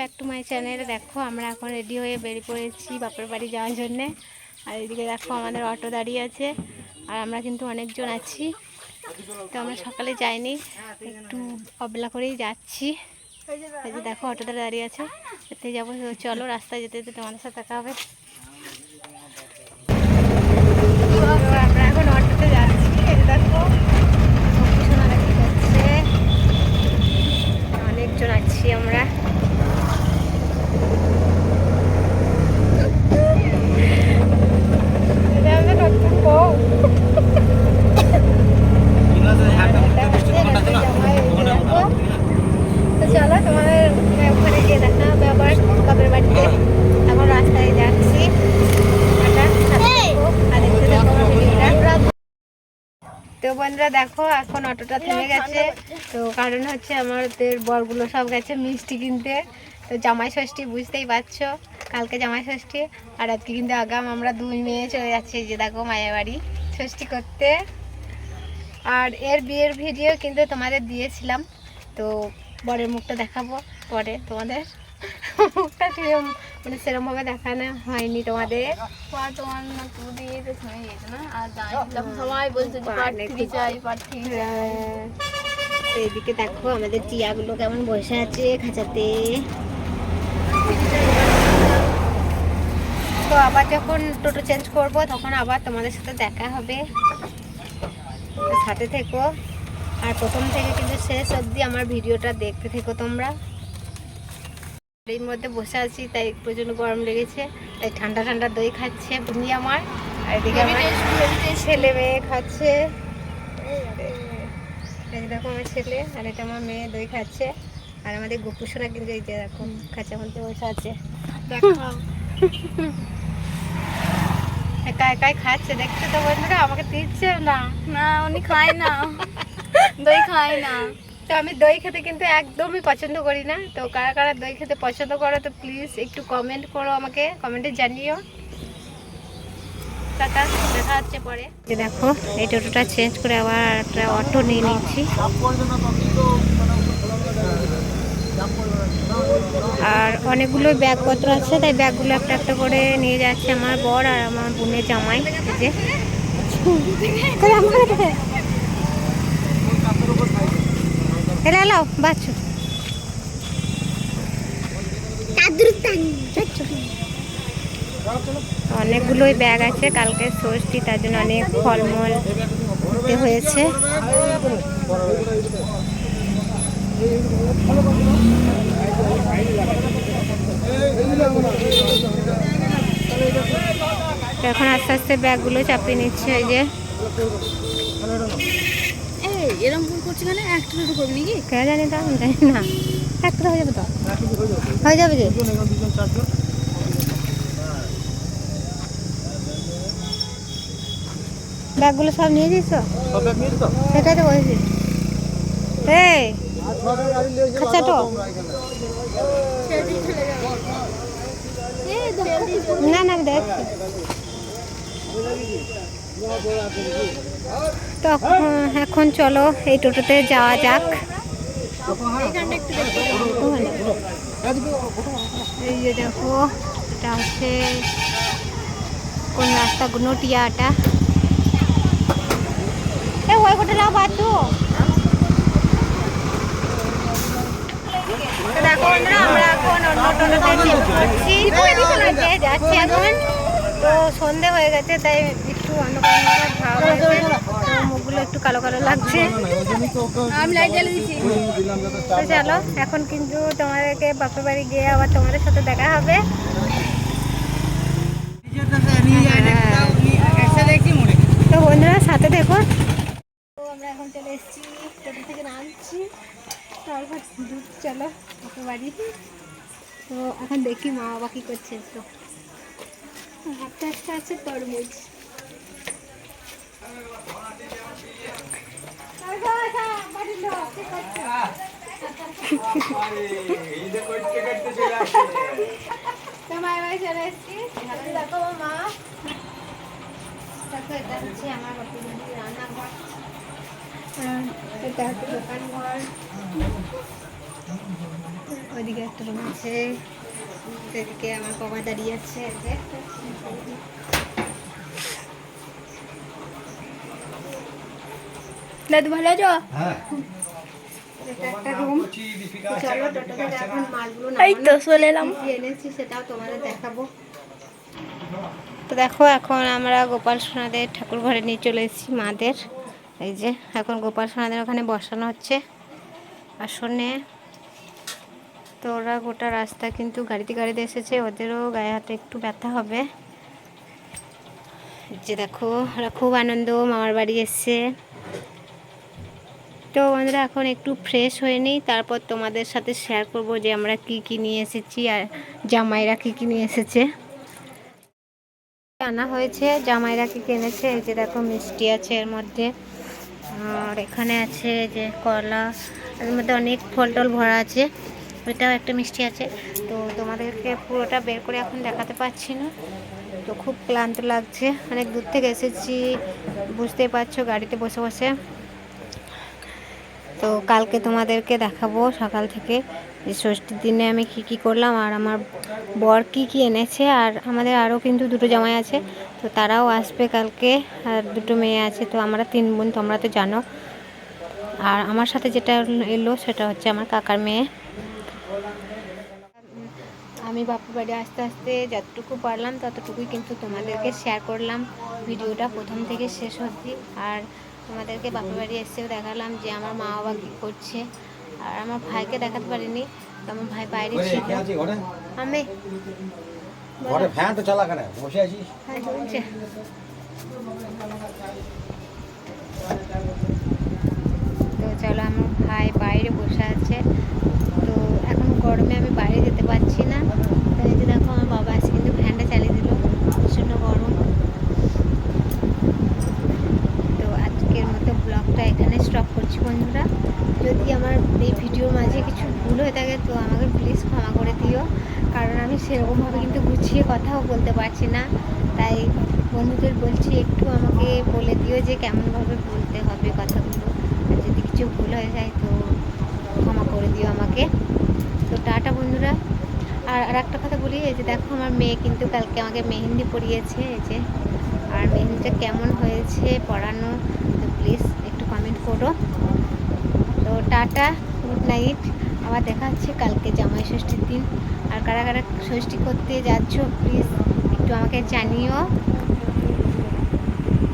Back to my channel. দেখো আমরা এখন রেডি হয়ে বেরিয়ে পড়েছি বাপের বাড়ি যাওয়ার জন্যে। আর এদিকে দেখো আমাদের অটো দাঁড়িয়ে আছে, আর আমরা কিন্তু অনেকজন আছি। তো আমরা সকালে যাইনি, একটু অবলা করেই যাচ্ছি। এই যে দেখো অটোটা দাঁড়িয়ে আছে, এতে যাবো। চলো রাস্তায় যেতে যেতে তোমাদের সাথে দেখা হবে। আমরা এখন অটোতে যাচ্ছি। এই যে দেখো অনেকজন আছি আমরা। তো চলো তোমাদের ওখানে গিয়ে দেখা হবে আবার বাপের বাড়িতে। এখন রাস্তায় যাচ্ছি। তো বন্ধুরা দেখো এখন অটোটা থেমে গেছে। তো কারণ হচ্ছে আমাদের বরগুলো সব গেছে মিষ্টি কিনতে। তো জামাই ষষ্ঠী বুঝতেই পারছো, কালকে জামাই ষষ্ঠী, আর আজকে কিন্তু আগাম আমরা দুই মেয়ে চলে যাচ্ছি যে দেখো মায়ের বাড়ি ষষ্ঠী করতে। আর এর বিয়ের ভিডিও কিন্তু তোমাদের দিয়েছিলাম, তো বরের মুখটা দেখাবো পরে। তোমাদের মুখটা মানে সেরকমভাবে দেখানো হয়নি তোমাদের। এইদিকে দেখো আমাদের টিয়াগুলো কেমন বসে আছে খাঁচাতে। তো আবার যখন টোটো চেঞ্জ করব তখন আবার তোমাদের সাথে দেখা হবে, সাথে থেকো। আর প্রথম থেকে কিন্তু শেষ অবধি আমার ভিডিওটা দেখতে থেকো তোমরা। এর মধ্যে বসে আছি, তাই প্রচণ্ড গরম লেগেছে, তাই ঠান্ডা ঠান্ডা দই খাচ্ছে বুনি আমার। আর এদিকে আমার ছেলে মেয়ে খাচ্ছে। এই দেখো আমার ছেলে, আর এটা আমার মেয়ে দই খাচ্ছে। আর আমাদের গোপুসোনা কিন্তু এই যে দেখো খাঁচার মধ্যে বসে আছে। একা একাই খাচ্ছে, দেখছো তো বন্ধুরা, আমাকে দিচ্ছে না। না উনি খায় না, দই খায় না। তো আমি দই খেতে কিন্তু একদমই পছন্দ করি না। তো কারা কারা দই খেতে পছন্দ করো তো প্লিজ একটু কমেন্ট করো, আমাকে কমেন্টে জানিও। টাটা, দেখা হচ্ছে পরে। দেখো এই টোটোটা চেঞ্জ করে আবার একটা অটো নিয়ে নিচ্ছি। আর অনেকগুলো ব্যাগপত্র আছে, তাই ব্যাগগুলো একটা একটা করে নিয়ে যাচ্ছে আমার বর আর আমার বোনের জামাই। যে এলো বাচ্চু অনেকগুলোই ব্যাগ আছে, কালকে ষষ্ঠী, তার জন্য অনেক ফলমূল দিতে হয়েছে। এখন আস্তে আস্তে ব্যাগগুলো চাপিয়ে নিচ্ছে। এই যে এরকম ভুল করছি, মানে একটা দুটো করবি নাকি কে জানি, তো আমি জানি না। একটা হয়ে যাবে, তো হয়ে যাবে যে। ব্যাগগুলো সব নিয়ে দিস, সেটাই তো বলছি। এই আচ্ছা তো না না দেখছি। তো এখন চলো এই টোটোতে যাওয়া যাক। এই যে দেখো এটা হচ্ছে কোন রাস্তা, নটিয়াটা। ওই হোটেল বাচ্চু দেখো বন্ধুরা, আমরা এখন অন্য টোটোতে যাচ্ছি এখন। তো সন্ধে হয়ে গেছে, তাই একটু অন্ধকার ভাব হয়েছে, মুখগুলো একটু কালো কালো লাগছে। আমি লাইট জ্বালিয়ে দিচ্ছি। তো চলো এখন কিন্তু তোমাদেরকে বাপের বাড়ি গিয়ে আবার তোমাদের সাথে দেখা হবে। তো বন্ধুরা সাথে দেখো। তো আমরা এখন চলে এসেছি, টোটো থেকে নামছি, তারপর চলো বাপের বাড়ি। তো এখন দেখি মা বাবা কি করছে। তো একটা একটা আছে তরমুজ। মায়ের বাড়ি চলে এসেছি, দেখো মা। দেখো এটা হচ্ছে আমার বাপের বাড়ির রান্নাঘর, এটা হচ্ছে দোকান ঘর। ওইদিকে একটা রুম আছে, সেদিকে আমার বাবা দাঁড়িয়ে আছে। এই যে দাদু ভালো আছো? এটা একটা রুম। চলো টোটো থেকে এখন মালগুলো এই তো নামানো, চলে এলাম। কি এনেছি সেটাও তোমাদের দেখাবো। তো দেখো এখন আমরা গোপাল সোনাদের ঠাকুর ঘরে নিয়ে চলে এসেছি মাদের। এই যে এখন গোপাল সোনাদের ওখানে বসানো হচ্ছে আসনে। তো ওরা গোটা রাস্তা কিন্তু গাড়িতে এসেছে, ওদেরও গায়ে হাতে একটু ব্যথা হবে। যে দেখো ওরা খুব আনন্দ মামার বাড়ি এসছে। তো বন্ধুরা এখন একটু ফ্রেশ হয়ে নিই, তারপর তোমাদের সাথে শেয়ার করব যে আমরা কি কি নিয়ে এসেছি আর জামাইরা কি কি নিয়ে এসেছে। আনা হয়েছে, জামাইরা কি কিনেছে। এই যে দেখো মিষ্টি আছে এর মধ্যে, আর এখানে আছে যে কলা, এর মধ্যে অনেক ফল টল ভরা আছে। ওইটাও একটা মিষ্টি আছে। তো তোমাদেরকে পুরোটা বের করে এখন দেখাতে পারছি না, তো খুব ক্লান্ত লাগছে, অনেক দূর থেকে এসেছি বুঝতেই পারছো গাড়িতে বসে বসে। তো কালকে তোমাদেরকে দেখাবো সকাল থেকে যে ষষ্ঠীর দিনে আমি কি কি করলাম আর আমার বর কি কি এনেছে। আর আমাদের আরও কিন্তু দুটো জামাই আছে, তো তারাও আসবে কালকে, আর দুটো মেয়ে আছে। তো আমরা 3 বোন, তোমরা তো জানো। আর আমার সাথে যেটা এলো সেটা হচ্ছে আমার কাকার মেয়ে। আমি বাপুর বাড়ি আস্তে আস্তে যতটুকু পারলাম ততটুকুই কিন্তু তোমাদেরকে শেয়ার করলাম ভিডিওটা প্রথম থেকে শেষ অবধি। আর তোমাদেরকে বাপুর বাড়ি এসেও দেখালাম যে আমার মা বাবা কী করছে। আর আমার ভাইকে দেখাতে পারিনি, তো আমার ভাই বাইরে ছিল। আমি ঘরে ফ্যান তো চালা কেন বসে আছিস? হ্যাঁ চলছে। তো চলো আমার ভাই বাইরে বসে আছে। তো এখন গরমে আমি বাইরে যেতে পারছি না। তো এই যে দেখো আমার বাবা আছে কিন্তু ফ্যানটা চালিয়ে দিল, প্রচণ্ড গরম। তো আজকের মতো ব্লগটা এখানে স্টপ করছি বন্ধুরা। যদি আমার এই ভিডিওর মাঝে কিছু ভুল হয়ে থাকে তো আমাকে প্লিজ ক্ষমা করে দিও, কারণ আমি সেরকমভাবে কিন্তু গুছিয়ে কথাও বলতে পারছি না। তাই বন্ধুদের বলছি একটু আমাকে বলে দিও যে কেমনভাবে বলতে হবে কথাগুলো। আর যদি কিছু ভুল হয়ে যায় তো ক্ষমা করে দিও আমাকে। তো টাটা বন্ধুরা। আর একটা কথা বলি, এই যে দেখো আমার মেয়ে কিন্তু কালকে আমাকে মেহেন্দি পরিয়েছে। এই যে, আর মেহেন্দিটা কেমন হয়েছে পরানো তো প্লিজ একটু কমেন্ট করো। তো টাটা, গুড নাইট। আবার দেখা হচ্ছে কালকে জামাই ষষ্ঠীর দিন। আর কারা কারা ষষ্ঠী করতে যাচ্ছ প্লিজ একটু আমাকে জানিও।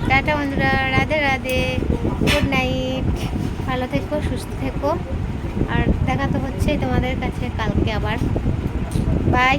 টাটা বন্ধুরা, রাধে রাধে, গুড নাইট, ভালো থেকো, সুস্থ থেকো। আর দেখা তো হচ্ছেই তোমাদের কাছে কালকে আবার। বাই।